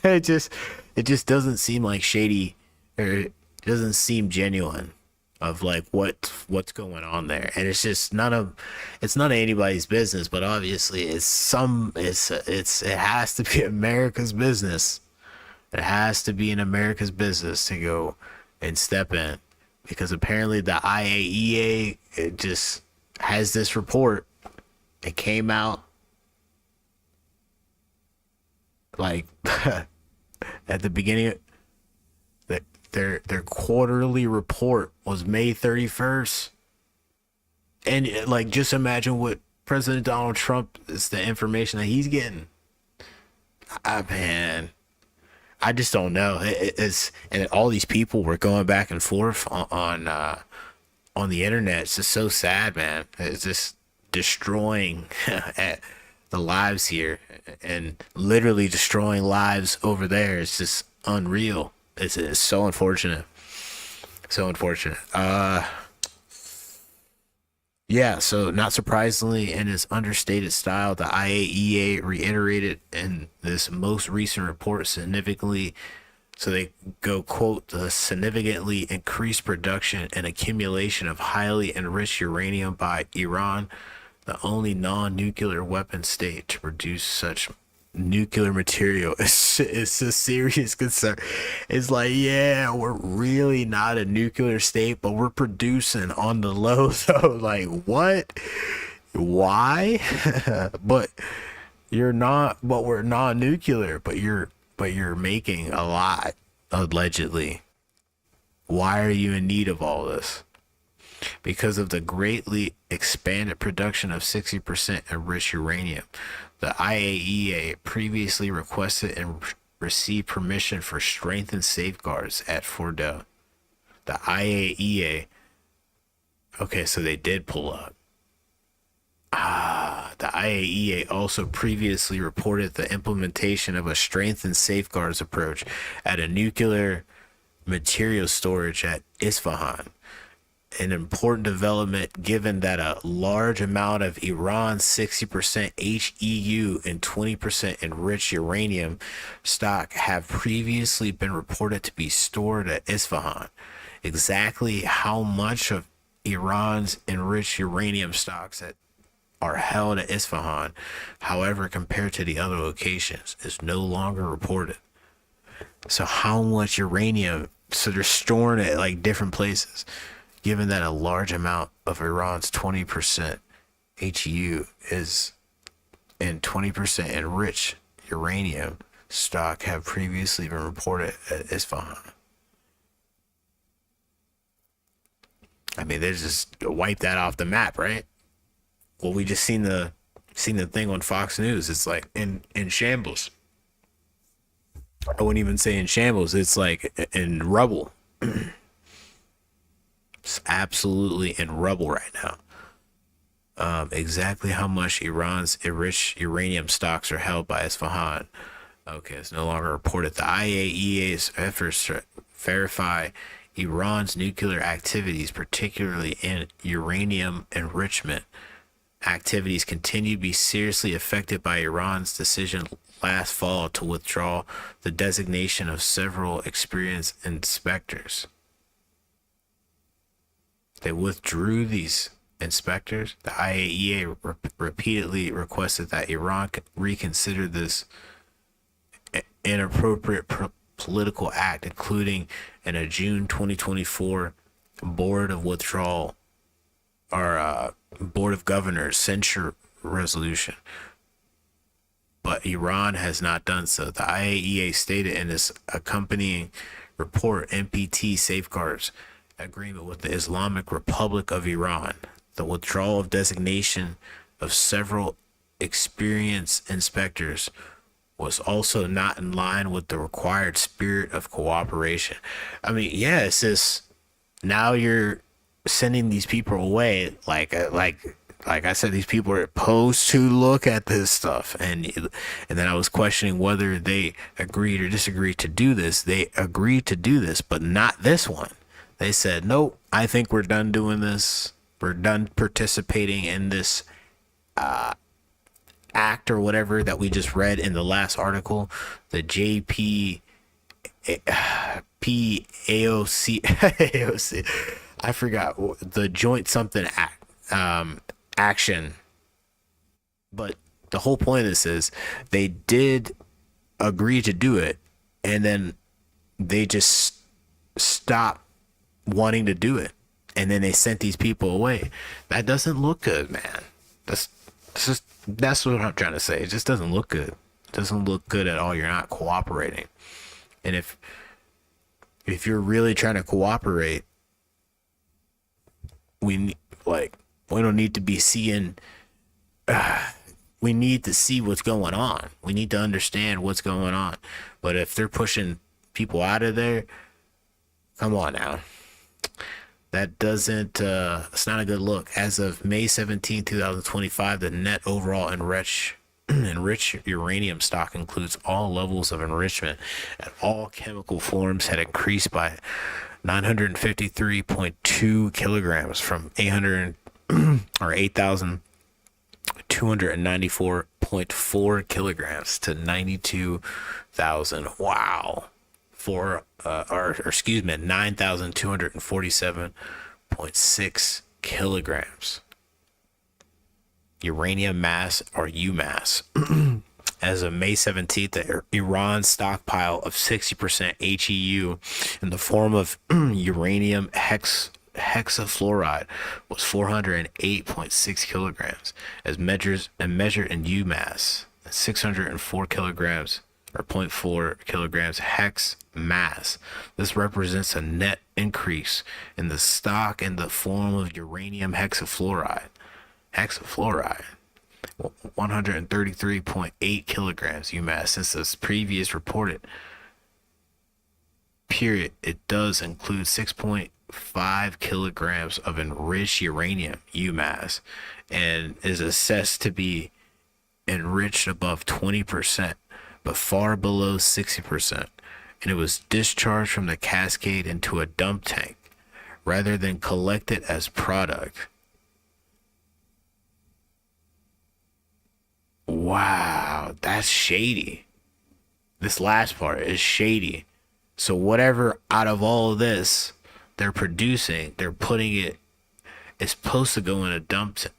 It just doesn't seem like shady, or it doesn't seem genuine of like what's going on there. And it's none of anybody's business, but obviously it has to be America's business. It has to be in America's business to go and step in, because apparently the IAEA, it just has this report. It came out like at the beginning. That their quarterly report was May 31st, and like, just imagine what President Donald Trump is, the information that he's getting. Man, I just don't know. It's, and all these people were going back and forth on the internet. It's just so sad, man. It's just destroying the lives here, and literally destroying lives over there. It's just unreal. It's so unfortunate. So unfortunate. Yeah, so not surprisingly, in its understated style, the IAEA reiterated in this most recent report significantly, so they go, quote, the significantly increased production and accumulation of highly enriched uranium by Iran, the only non-nuclear weapon state to produce such nuclear material. It's a serious concern. It's like, yeah, we're really not a nuclear state, but we're producing on the low. So like, what? Why? But you're not, but we're non-nuclear, but you're making a lot, allegedly. Why are you in need of all this? Because of the greatly expanded production of 60% enriched uranium. The IAEA previously requested and received permission for strengthened safeguards at Fordow. The IAEA, okay, so they did pull up. The IAEA also previously reported the implementation of a strengthened safeguards approach at a nuclear material storage at Isfahan. An important development, given that a large amount of Iran's 60% HEU and 20% enriched uranium stock have previously been reported to be stored at Isfahan. Exactly how much of Iran's enriched uranium stocks that are held at Isfahan, however, compared to the other locations, is no longer reported. So how much uranium? So they're storing it like different places. Given that a large amount of Iran's 20% HEU is and 20% enriched uranium stock have previously been reported at Isfahan. I mean, they just wipe that off the map, right? Well, we just seen the thing on Fox News. It's like in shambles. I wouldn't even say in shambles. It's like in rubble. It's absolutely in rubble right now. Exactly how much Iran's enriched uranium stocks are held by Isfahan. Okay, it's no longer reported. The IAEA's efforts to verify Iran's nuclear activities, particularly in uranium enrichment activities, continue to be seriously affected by Iran's decision last fall to withdraw the designation of several experienced inspectors. They withdrew these inspectors. The IAEA repeatedly requested that Iran reconsider this inappropriate political act, including in a June 2024 Board of Withdrawal or Board of Governors censure resolution. but Iran has not done so. The IAEA stated in its accompanying report, NPT safeguards agreement with the Islamic Republic of Iran. The withdrawal of designation of several experienced inspectors was also not in line with the required spirit of cooperation. I mean, yeah, it's just now you're sending these people away. Like I said, these people are supposed to look at this stuff, and then I was questioning whether they agreed or disagreed to do this. They agreed to do this, but not this one. They said, nope, I think we're done doing this. We're done participating in this act or whatever that we just read in the last article, the JP PAOC AOC. I forgot the joint something act action. But the whole point of this is they did agree to do it, and then they just stopped wanting to do it, and then they sent these people away. That doesn't look good, man. That's what I'm trying to say. It just doesn't look good. It doesn't look good at all. You're not cooperating. And if you're really trying to cooperate, we don't need to be seeing. We need to see what's going on. We need to understand what's going on. But if they're pushing people out of there, come on now. That doesn't, it's not a good look. As of May 17, 2025, the net overall enriched uranium stock includes all levels of enrichment, and all chemical forms had increased by 953.2 kilograms from 8,294.4 kilograms to 92,000. Wow. 9,247.6 kilograms. Uranium mass, or UMass. As of May 17th, the Iran stockpile of 60% HEU in the form of uranium hexafluoride was 408.6 kilograms, as measured in UMass, 604 kilograms, or 0.4 kilograms hex mass. This represents a net increase in the stock in the form of uranium hexafluoride. 133.8 kilograms UMass. Since this previous reported period, it does include 6.5 kilograms of enriched uranium UMass, and is assessed to be enriched above 20%, but far below 60%, and it was discharged from the cascade into a dump tank rather than collected as product. Wow, that's shady. This last part is shady. So whatever out of all of this they're producing, they're putting it, it's supposed to go in a dump tank,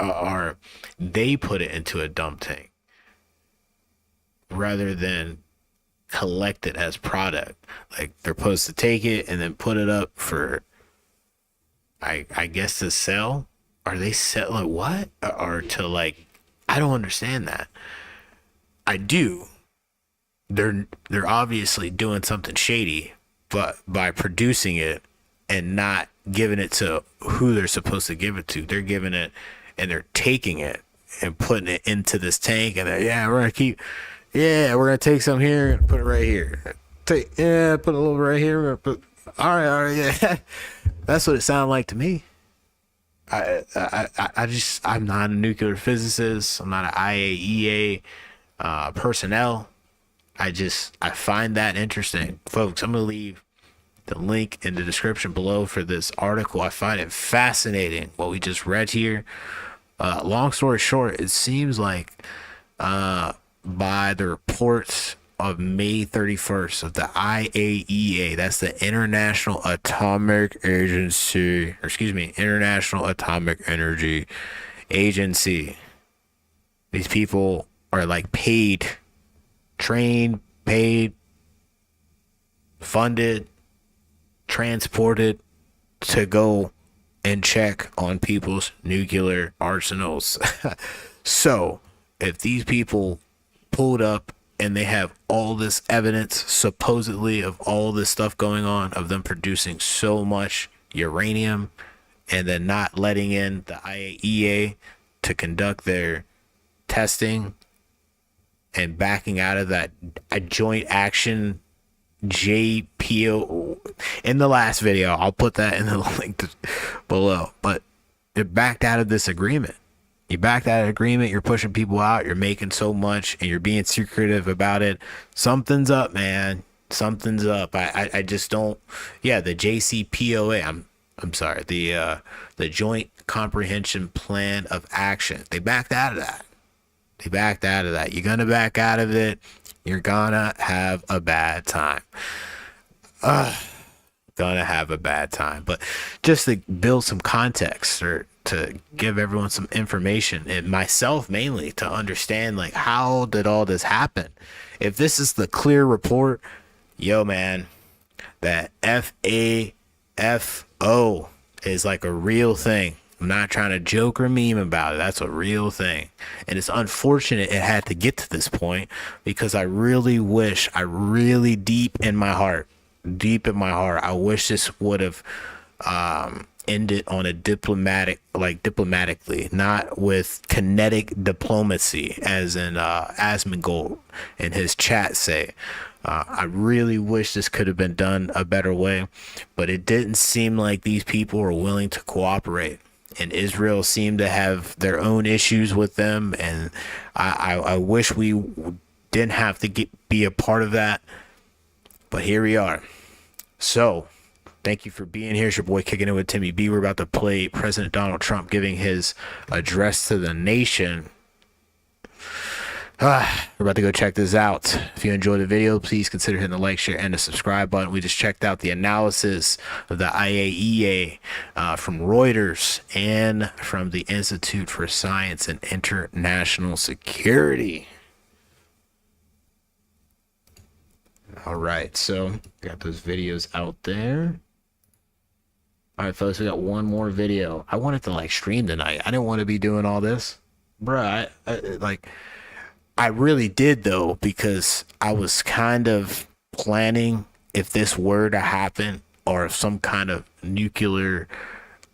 or they put it into a dump tank rather than collect it as product. Like, they're supposed to take it and then put it up for, I guess, to sell. Are they sell, like, what? Or to, like, I don't understand that. I do. They're obviously doing something shady, but by producing it and not giving it to who they're supposed to give it to, they're giving it and they're taking it and putting it into this tank, and we're gonna take some here and put it right here. Put a little right here. All right, yeah. That's what it sounded like to me. I'm not a nuclear physicist. I'm not an IAEA personnel. I find that interesting. Folks, I'm going to leave the link in the description below for this article. I find it fascinating what we just read here. Long story short, it seems like by the reports of May 31st of the IAEA, that's the International Atomic Energy Agency. These people are like paid, trained, paid, funded, transported to go and check on people's nuclear arsenals. So if these people pulled up and they have all this evidence supposedly of all this stuff going on, of them producing so much uranium and then not letting in the IAEA to conduct their testing and backing out of that a joint action JPO in the last video. I'll put that in the link below. But it backed out of this agreement. You backed out of agreement. You're pushing people out. You're making so much, and you're being secretive about it. Something's up, man. Something's up. I just don't. Yeah, the JCPOA. I'm sorry. The Joint Comprehension Plan of Action. They backed out of that. They backed out of that. You're gonna back out of it. You're gonna have a bad time. Gonna have a bad time. But just to build some context, or to give everyone some information, and myself mainly, to understand, like, how did all this happen? If this is the clear report, yo man, that FAFO is like a real thing. I'm not trying to joke or meme about it. That's a real thing. And it's unfortunate it had to get to this point, because I really wish, deep in my heart, I wish this would have ended on a diplomatically, not with kinetic diplomacy, as in Asmongold in his chat say. I really wish this could have been done a better way, but it didn't seem like these people were willing to cooperate. And Israel seemed to have their own issues with them, and I wish we didn't have to be a part of that, but here we are. So, thank you for being here. It's your boy Kicking It with Timmy B. We're about to play President Donald Trump giving his address to the nation. We're about to go check this out. If you enjoyed the video, please consider hitting the like, share, and the subscribe button. We just checked out the analysis of the IAEA from Reuters and from the Institute for Science and International Security. All right, so got those videos out there. All right, folks, we got one more video. I wanted to stream tonight. I didn't want to be doing all this, bruh. I really did, though, because I was kind of planning, if this were to happen, or if some kind of nuclear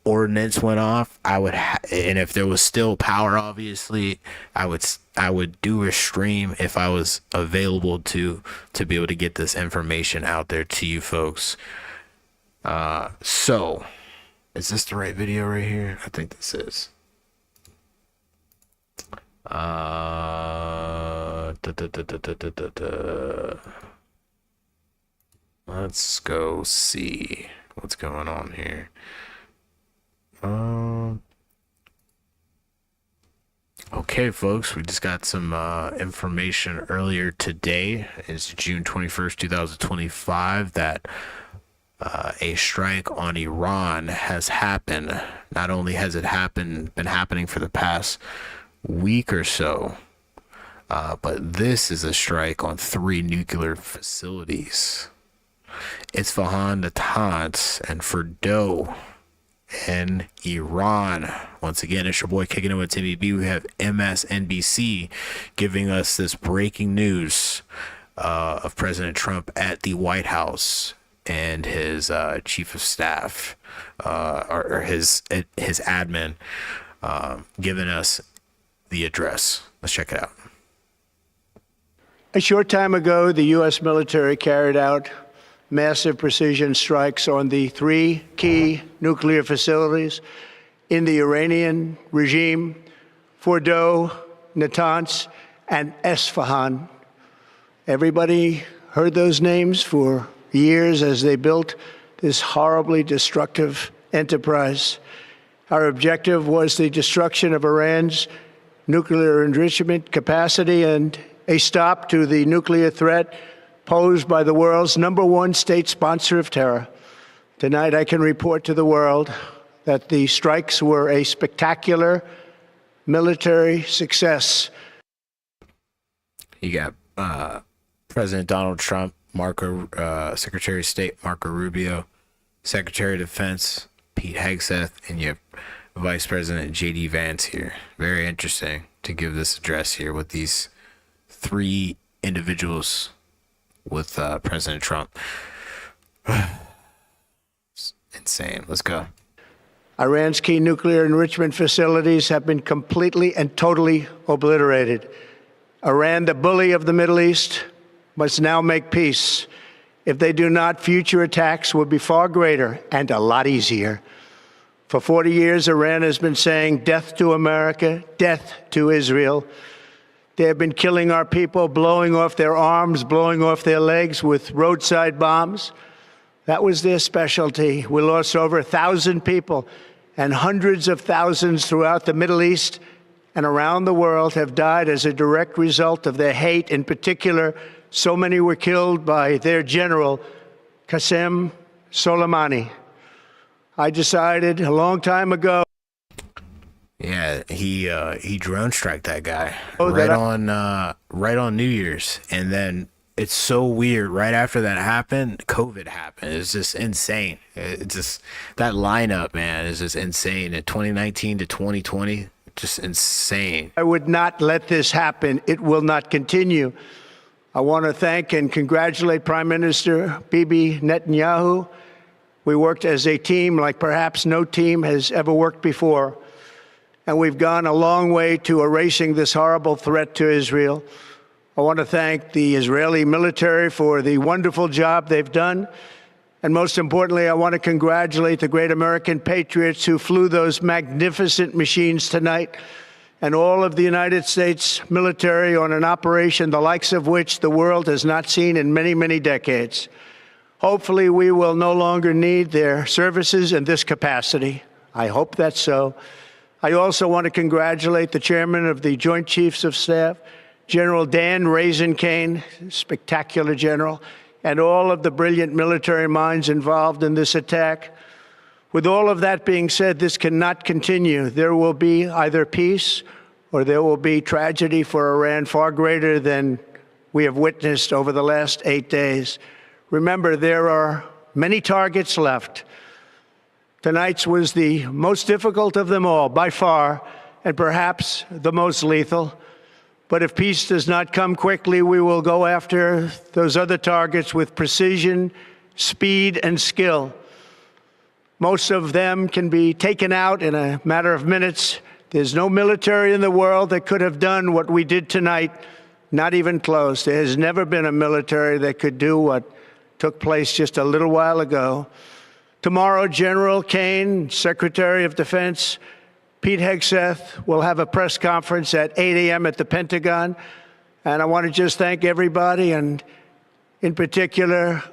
ordinance went off, and if there was still power, obviously, I would do a stream if I was available to be able to get this information out there to you folks. So, is this the right video right here? I think this is. Let's go see what's going on here. Okay, folks, we just got some information earlier today. It's June 21st, 2025, that a strike on Iran has happened. Not only has it been happening for the past week or so, but this is a strike on 3 nuclear facilities. Isfahan, Natanz, and Fordow in Iran. Once again, it's your boy Kicking It with Timmy B. We have MSNBC giving us this breaking news of President Trump at the White House, and his chief of staff, or his admin, giving us the address. Let's check it out. A short time ago, the U.S. military carried out massive precision strikes on the 3 key nuclear facilities in the Iranian regime: Fordow, Natanz, and Isfahan. Everybody heard those names for years as they built this horribly destructive enterprise. Our objective was the destruction of Iran's nuclear enrichment capacity and a stop to the nuclear threat posed by the world's #1 state sponsor of terror. Tonight, I can report to the world that the strikes were a spectacular military success. You got President Donald Trump, Secretary of State Marco Rubio, Secretary of Defense Pete Hegseth, and you have Vice President J.D. Vance here. Very interesting. to give this address here with these three individuals with President Trump. It's insane. Let's go. Iran's key nuclear enrichment facilities have been completely and totally obliterated. Iran, the bully of the Middle East, must now make peace. If they do not, future attacks will be far greater and a lot easier. For 40 years, Iran has been saying death to America, death to Israel. They have been killing our people, blowing off their arms, blowing off their legs with roadside bombs. That was their specialty. We lost over 1,000 people, and hundreds of thousands throughout the Middle East and around the world have died as a direct result of their hate. In particular, so many were killed by their general, Qasem Soleimani. I decided a long time ago. Yeah, he drone strike that guy that right on New Year's, and then it's so weird. Right after that happened, COVID happened. It's just insane. It's just that lineup, man, is just insane. In 2019 to 2020, just insane. I would not let this happen. It will not continue. I want to thank and congratulate Prime Minister Bibi Netanyahu. We worked as a team like perhaps no team has ever worked before. And we've gone a long way to erasing this horrible threat to Israel. I want to thank the Israeli military for the wonderful job they've done. And most importantly, I want to congratulate the great American patriots who flew those magnificent machines tonight, and all of the United States military on an operation the likes of which the world has not seen in many, many decades. Hopefully, we will no longer need their services in this capacity. I hope that's so. I also want to congratulate the chairman of the Joint Chiefs of Staff, General Dan Raisin-Kane, spectacular general, and all of the brilliant military minds involved in this attack. With all of that being said, this cannot continue. There will be either peace or there will be tragedy for Iran far greater than we have witnessed over the last 8 days. Remember, there are many targets left. Tonight's was the most difficult of them all, by far, and perhaps the most lethal. But if peace does not come quickly, we will go after those other targets with precision, speed, and skill. Most of them can be taken out in a matter of minutes. There's no military in the world that could have done what we did tonight, not even close. There has never been a military that could do what took place just a little while ago. Tomorrow, General Kane, Secretary of Defense, Pete Hegseth will have a press conference at 8 a.m. at the Pentagon. And I want to just thank everybody, and in particular,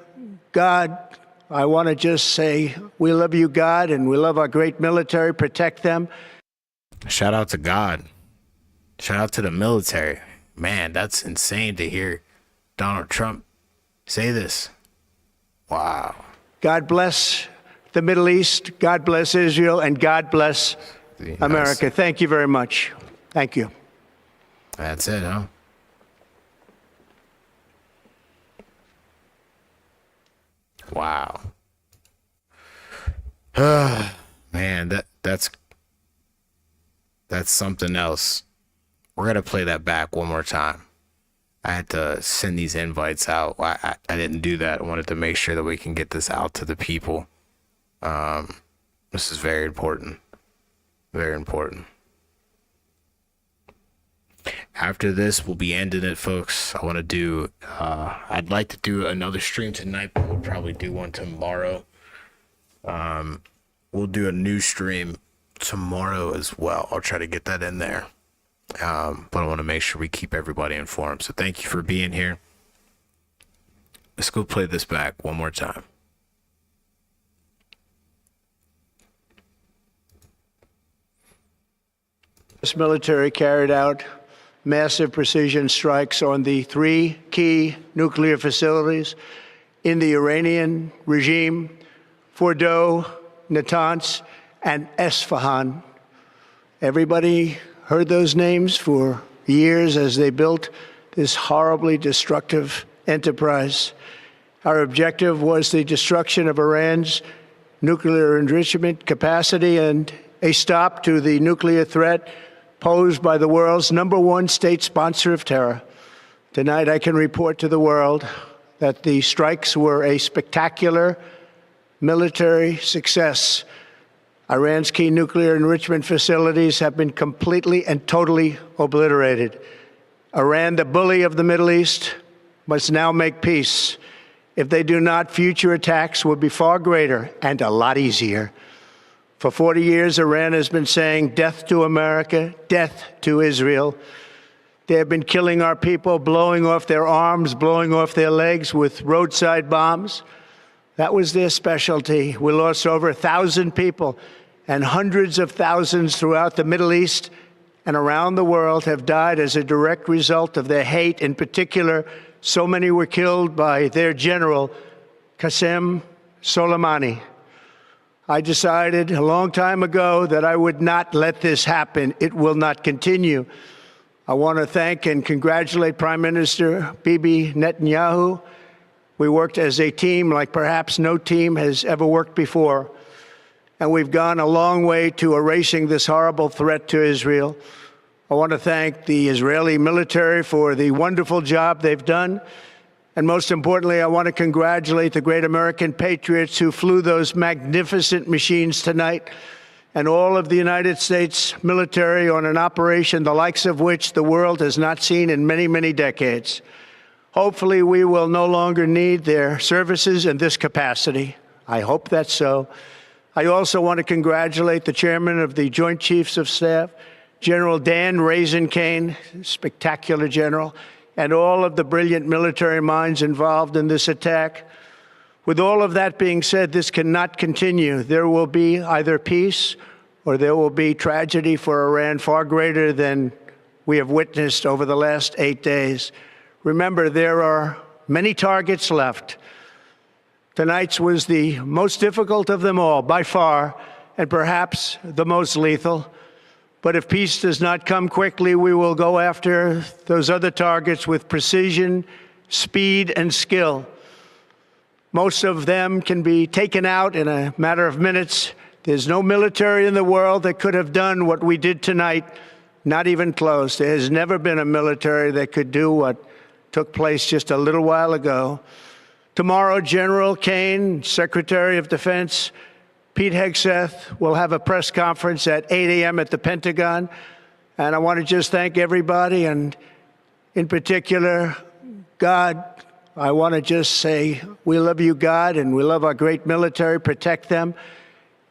God. I want to just say we love you, God, and we love our great military. Protect them. Shout out to God. Shout out to the military. Man, that's insane to hear Donald Trump say this. Wow. God bless the Middle East. God bless Israel, and God bless America. Thank you very much. Thank you. That's it, huh? Wow. Man, that's something else. We're gonna play that back one more time. I had to send these invites out. I didn't do that. I wanted to make sure that we can get this out to the people. This is very important. Very important. After this, we'll be ending it, folks. I want to do, I'd like to do another stream tonight, but we'll probably do one tomorrow. We'll do a new stream tomorrow as well. I'll try to get that in there. But I want to make sure we keep everybody informed. So thank you for being here. Let's go play this back one more time. This military carried out massive precision strikes on the three key nuclear facilities in the Iranian regime: Fordow, Natanz, and Esfahan. Everybody heard those names for years as they built this horribly destructive enterprise. Our objective was the destruction of Iran's nuclear enrichment capacity and a stop to the nuclear threat posed by the world's #1 state sponsor of terror. Tonight, I can report to the world that the strikes were a spectacular military success. Iran's key nuclear enrichment facilities have been completely and totally obliterated. Iran, the bully of the Middle East, must now make peace. If they do not, future attacks will be far greater and a lot easier. For 40 years, Iran has been saying death to America, death to Israel. They have been killing our people, blowing off their arms, blowing off their legs with roadside bombs. That was their specialty. We lost over 1,000 people, and hundreds of thousands throughout the Middle East and around the world have died as a direct result of their hate. In particular, so many were killed by their general, Qasem Soleimani. I decided a long time ago that I would not let this happen. It will not continue. I want to thank and congratulate Prime Minister Bibi Netanyahu. We worked as a team like perhaps no team has ever worked before. And we've gone a long way to erasing this horrible threat to Israel. I want to thank the Israeli military for the wonderful job they've done. And most importantly, I want to congratulate the great American patriots who flew those magnificent machines tonight, and all of the United States military on an operation the likes of which the world has not seen in many, many decades. Hopefully, we will no longer need their services in this capacity. I hope that's so. I also want to congratulate the chairman of the Joint Chiefs of Staff, General Dan Raisin-Kane, spectacular general, and all of the brilliant military minds involved in this attack. With all of that being said, this cannot continue. There will be either peace or there will be tragedy for Iran far greater than we have witnessed over the last 8 days. Remember, there are many targets left. Tonight's was the most difficult of them all, by far, and perhaps the most lethal. But if peace does not come quickly, we will go after those other targets with precision, speed, and skill. Most of them can be taken out in a matter of minutes. There's no military in the world that could have done what we did tonight, not even close. There has never been a military that could do what took place just a little while ago. Tomorrow, General Kane, Secretary of Defense, Pete Hegseth will have a press conference at 8 a.m. at the Pentagon. And I want to just thank everybody, and in particular, God. I want to just say we love you, God, and we love our great military. Protect them.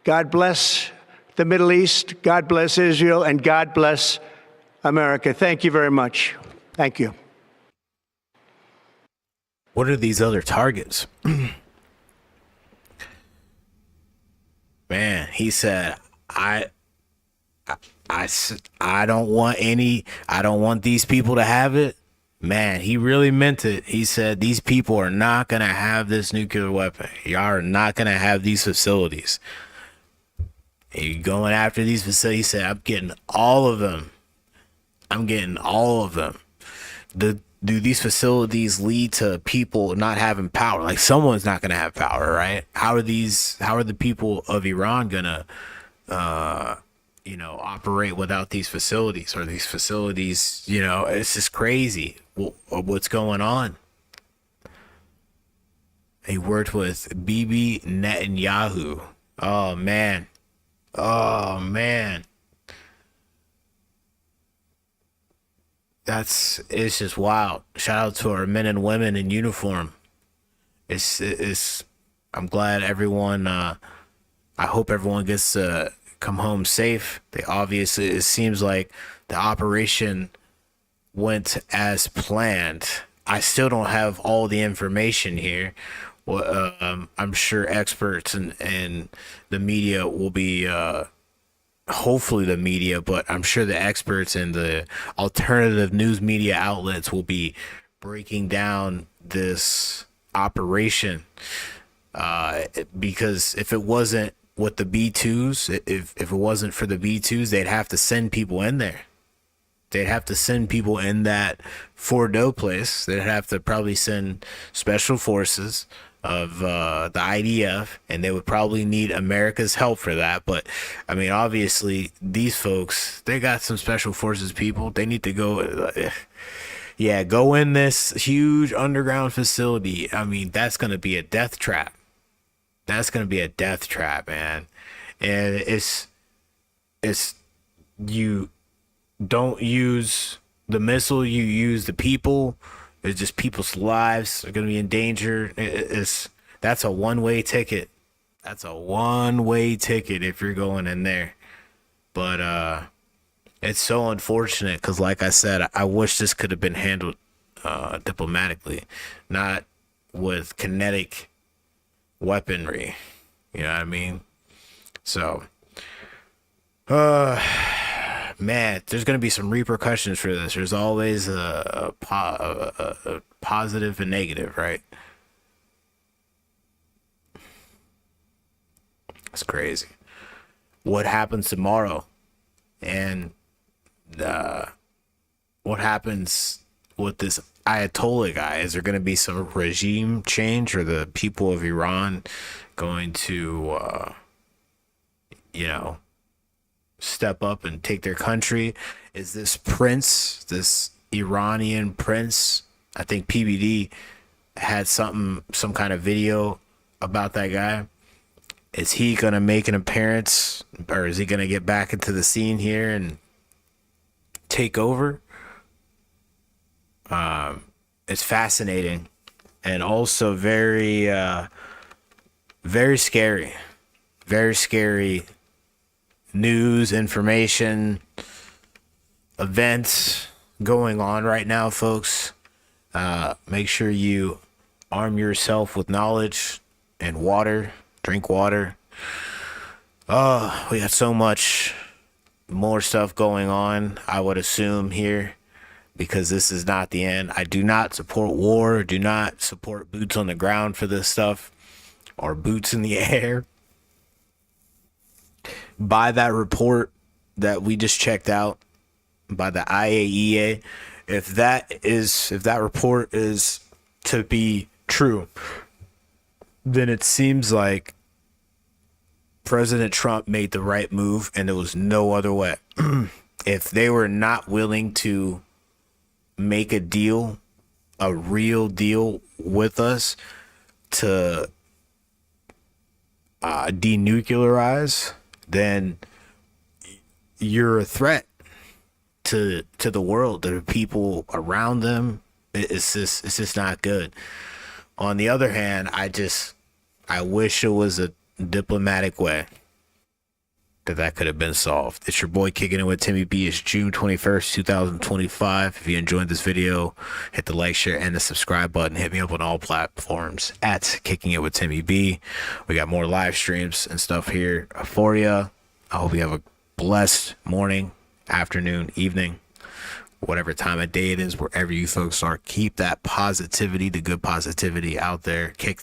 God bless the Middle East. God bless Israel. And God bless America. Thank you very much. Thank you. What are these other targets? Man, he said, I don't want these people to have it. Man, he really meant it. He said, these people are not going to have this nuclear weapon. Y'all are not going to have these facilities. And you're going after these facilities. He said, I'm getting all of them. Do these facilities lead to people not having power? Like, someone's not going to have power, right? How are the people of Iran going to, operate without these facilities? Or these facilities, it's just crazy what's going on. He worked with Bibi Netanyahu. Oh, man. It's just wild. Shout out to our men and women in uniform. I'm glad everyone, I hope everyone gets to come home safe. It seems like the operation went as planned. I still don't have all the information here. Well, I'm sure experts and the media will be, hopefully the media, but I'm sure the experts and the alternative news media outlets will be breaking down this operation. Because if it wasn't with the B2s, if it wasn't for the B2s, they'd have to send people in there. They'd have to send people in that Fordo place. They'd have to probably send special forces, of the IDF, and they would probably need America's help for that. But I mean, obviously, these folks, they got some special forces people. They need to go, yeah, go in this huge underground facility. I mean, that's gonna be a death trap. That's gonna be a death trap, man. And it's you don't use the missile, you use the people. It's just people's lives are gonna be in danger. That's a one-way ticket. That's a one-way ticket if you're going in there. But it's so unfortunate because, like I said, I wish this could have been handled diplomatically, not with kinetic weaponry. You know what I mean? So, man, there's gonna be some repercussions for this. There's always a positive and negative, right? It's crazy. What happens tomorrow, and what happens with this Ayatollah guy? Is there going to be some regime change, or the people of Iran going to, step up and take their country? Is this prince, this Iranian prince? I think PBD had some kind of video about that guy. Is he going to make an appearance, or is he going to get back into the scene here and take over? It's fascinating and also very, very scary. Very scary news, information, events going on right now, folks. Make sure you arm yourself with knowledge and water. Drink water. Oh, we got so much more stuff going on, I would assume, here, because this is not the end. I do not support war, do not support boots on the ground for this stuff, or boots in the air. By that report that we just checked out by the IAEA, if that report is to be true, then it seems like President Trump made the right move, and there was no other way. If they were not willing to make a deal, a real deal with us to denuclearize, then you're a threat to the world, to the people around them. It's just not good. On the other hand, I wish it was a diplomatic way that could have been solved. It's your boy Kicking It with Timmy B. It's June 21st, 2025. If you enjoyed this video, hit the like, share, and the subscribe button. Hit me up on all platforms at Kicking It with Timmy B. We got more live streams and stuff here for you. I hope you have a blessed morning, afternoon, evening, whatever time of day it is, wherever you folks are. Keep that positivity, the good positivity out there. Kick that.